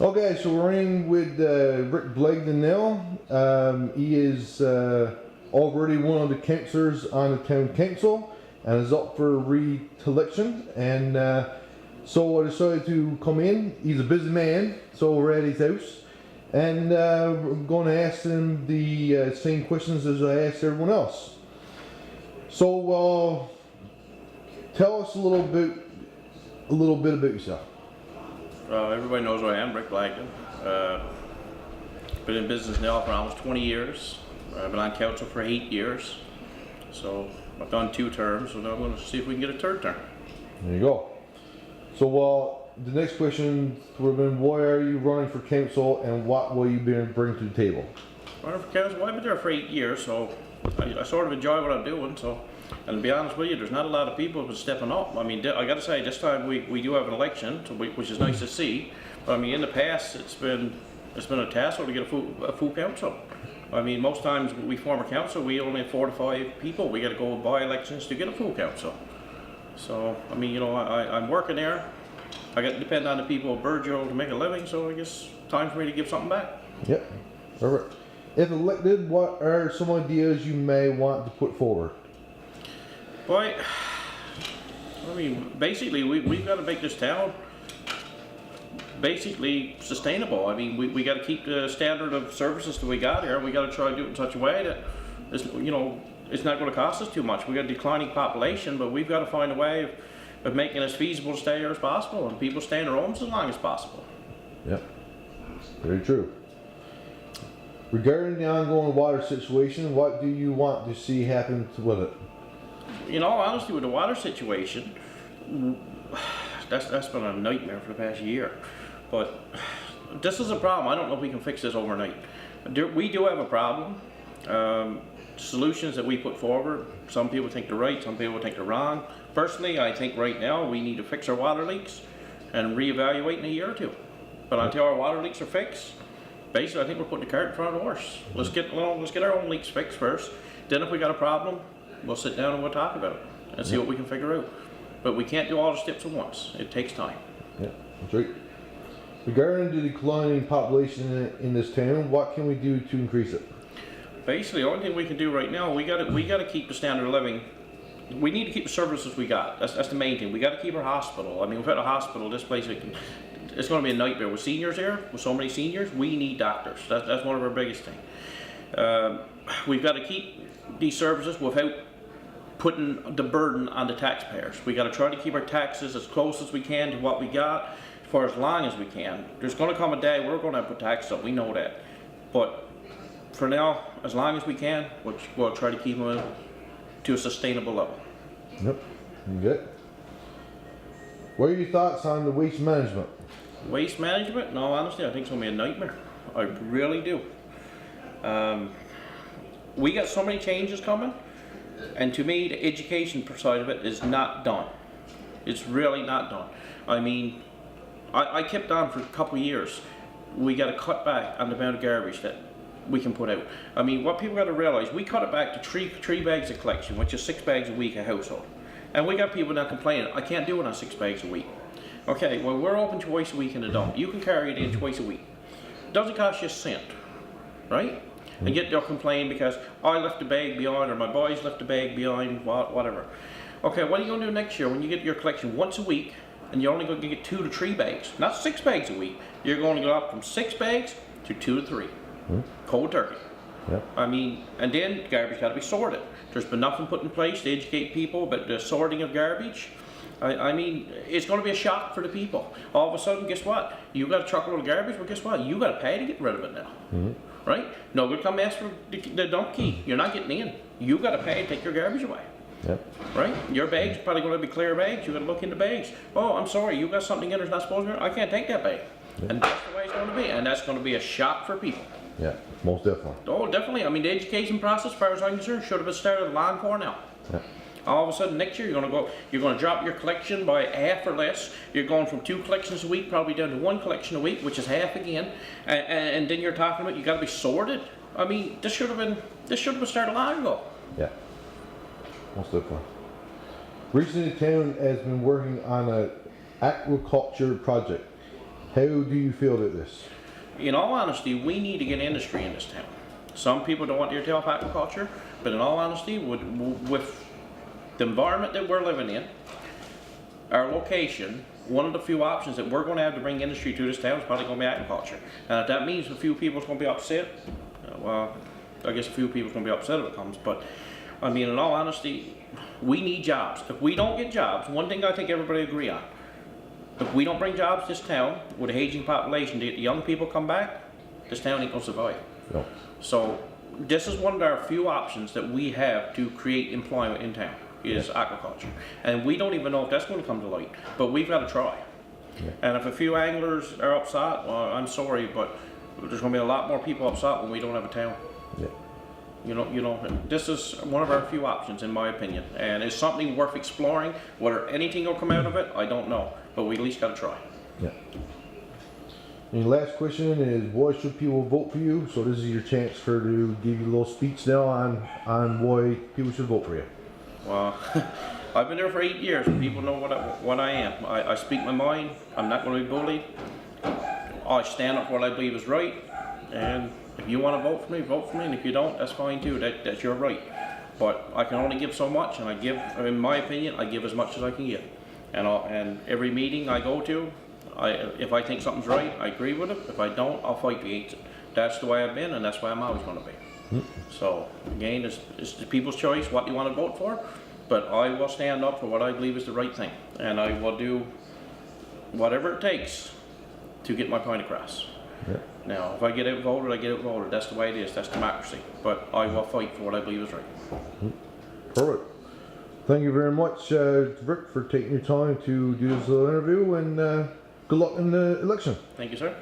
Okay, so we're in with Rick Blagdon now. He is already one of the councillors on the town council and is up for re-election. And so I decided to come in. He's a busy man, so we're at his house. And I'm going to ask him the same questions as I asked everyone else. So tell us a little bit about yourself. Everybody knows who I am, Rick Blagdon. Been in business now for almost 20 years. I've been on council for 8 years. So I've done 2 terms, so now I'm going to see if we can get a 3rd term. There you go. So the next question would have been, why are you running for council and what will you bring to the table? Running for council, well, I've been there for 8 years, so I sort of enjoy what I'm doing. So, and to be honest with you, there's not a lot of people who are stepping up. I mean, I got to say, this time we do have an election, which is nice to see. But I mean, in the past, it's been a tassel to get a full council. I mean, most times we form a council, we only have 4 to 5 people. We got to go by elections to get a full council. So, I mean, you know, I'm working there. I got to depend on the people of Burgeo to make a living, so I guess time for me to give something back. Yep, perfect. If elected, what are some ideas you may want to put forward? Boy, I mean, basically, we've got to make this town basically sustainable. I mean, we got to keep the standard of services that we got here. We got to try to do it in such a way that it's, you know, it's not going to cost us too much. We got a declining population, but we've got to find a way of making it as feasible to stay here as possible, and people stay in their homes as long as possible. Yep, very true. Regarding the ongoing water situation, what do you want to see happen with it? You know, honestly, with the water situation, that's been a nightmare for the past year. But this is a problem. I don't know if we can fix this overnight. We do have a problem. Solutions that we put forward, some people think they're right, some people think they're wrong. Personally, I think right now we need to fix our water leaks and reevaluate in a year or 2. But until our water leaks are fixed, basically I think we're putting the cart in front of the horse. Let's get our own leaks fixed first. Then if we got a problem, we'll sit down and we'll talk about it and see what we can figure out. But we can't do all the steps at once. It takes time. Yeah, that's right. Regarding the declining population in this town, what can we do to increase it? Basically, the only thing we can do right now, we got to keep the standard of living. We need to keep the services we got. That's the main thing. We got to keep our hospital. I mean, without a hospital, this place it's going to be a nightmare. With seniors here, with so many seniors, we need doctors. That's one of our biggest things. We've got to keep these services without putting the burden on the taxpayers. We got to try to keep our taxes as close as we can to what we got for as long as we can. There's going to come a day we're going to have to put taxes up. We know that, but for now, as long as we can, we'll try to keep them to a sustainable level. Yep, good. What are your thoughts on the waste management? Waste management? No, honestly, I think it's going to be a nightmare. I really do. We got so many changes coming, and to me, the education side of it is not done. It's really not done. I mean, I kept on for a couple of years. We got to cut back on the amount of garbage that we can put out. I mean, what people got to realize, we cut it back to three bags of collection, which is 6 bags a week a household. And we got people now complaining, I can't do it on 6 bags a week. Okay, well, we're open twice a week in the dump. You can carry it in twice a week. It doesn't cost you a cent, right? And yet they'll complain because I left the bag behind, or my boys left the bag behind, whatever. Okay, what are you going to do next year when you get your collection once a week and you're only going to get 2 to 3 bags, not 6 bags a week? You're going to go up from 6 bags to 2 to 3. Cold turkey. Yep. I mean, and then garbage got to be sorted. There's been nothing put in place to educate people about the sorting of garbage. I mean, it's going to be a shock for the people. All of a sudden, guess what? You got a truckload of garbage, well, guess what? You got to pay to get rid of it now. Right? No good come ask for the dump key. You're not getting in. You got to pay to take your garbage away. Yep. Right? Your bag's probably going to be clear bags. You got to look in the bags. Oh, I'm sorry, you got something in there's not supposed to be. I can't take that bag. Yep. And that's the way it's going to be. And that's going to be a shock for people. Yeah, most definitely. Oh, definitely. I mean, the education process, as far as I'm concerned, should have been started long before now. Yeah. All of a sudden, next year you're going to drop your collection by half or less. You're going from 2 collections a week, probably down to 1 collection a week, which is half again. And then you're talking about you got to be sorted. I mean, this should have been started long ago. Yeah, most definitely. Recently, the town has been working on an aquaculture project. How do you feel about this? In all honesty, we need to get industry in this town. Some people don't want to curtail aquaculture, but in all honesty, with the environment that we're living in, our location, one of the few options that we're going to have to bring industry to this town is probably going to be agriculture. And if that means a few people's going to be upset, well, I guess a few people's going to be upset if it comes. But I mean, in all honesty, we need jobs. If we don't get jobs, one thing I think everybody agree on, if we don't bring jobs to this town with an aging population, the young people come back, this town ain't going to survive. No. So this is one of our few options that we have to create employment in town, is aquaculture. And we don't even know if that's going to come to light, but we've got to try. Yeah. And if a few anglers are upset, well, I'm sorry, but there's going to be a lot more people upset when we don't have a town. Yeah. You know, this is one of our few options, in my opinion, and it's something worth exploring. Whether anything will come out of it, I don't know, but we at least got to try. Yeah. And your last question is, why should people vote for you? So this is your chance to give you a little speech now on why people should vote for you. Well, I've been there for 8 years, and people know what I am. I speak my mind. I'm not going to be bullied. I stand up for what I believe is right, and if you want to vote for me, and if you don't, that's fine too. That's your right. But I can only give so much, and I give, in my opinion, I give as much as I can give. And every meeting I go to, if I think something's right, I agree with it. If I don't, I'll fight against it. That's the way I've been, and that's why I'm always going to be. So again, it's the people's choice what you want to vote for, but I will stand up for what I believe is the right thing, and I will do whatever it takes to get my point across. Yeah. Now, if I get outvoted, I get outvoted. That's the way it is. That's democracy. But I will fight for what I believe is right. Perfect. Thank you very much, Rick, for taking your time to do this little interview, and good luck in the election. Thank you, sir.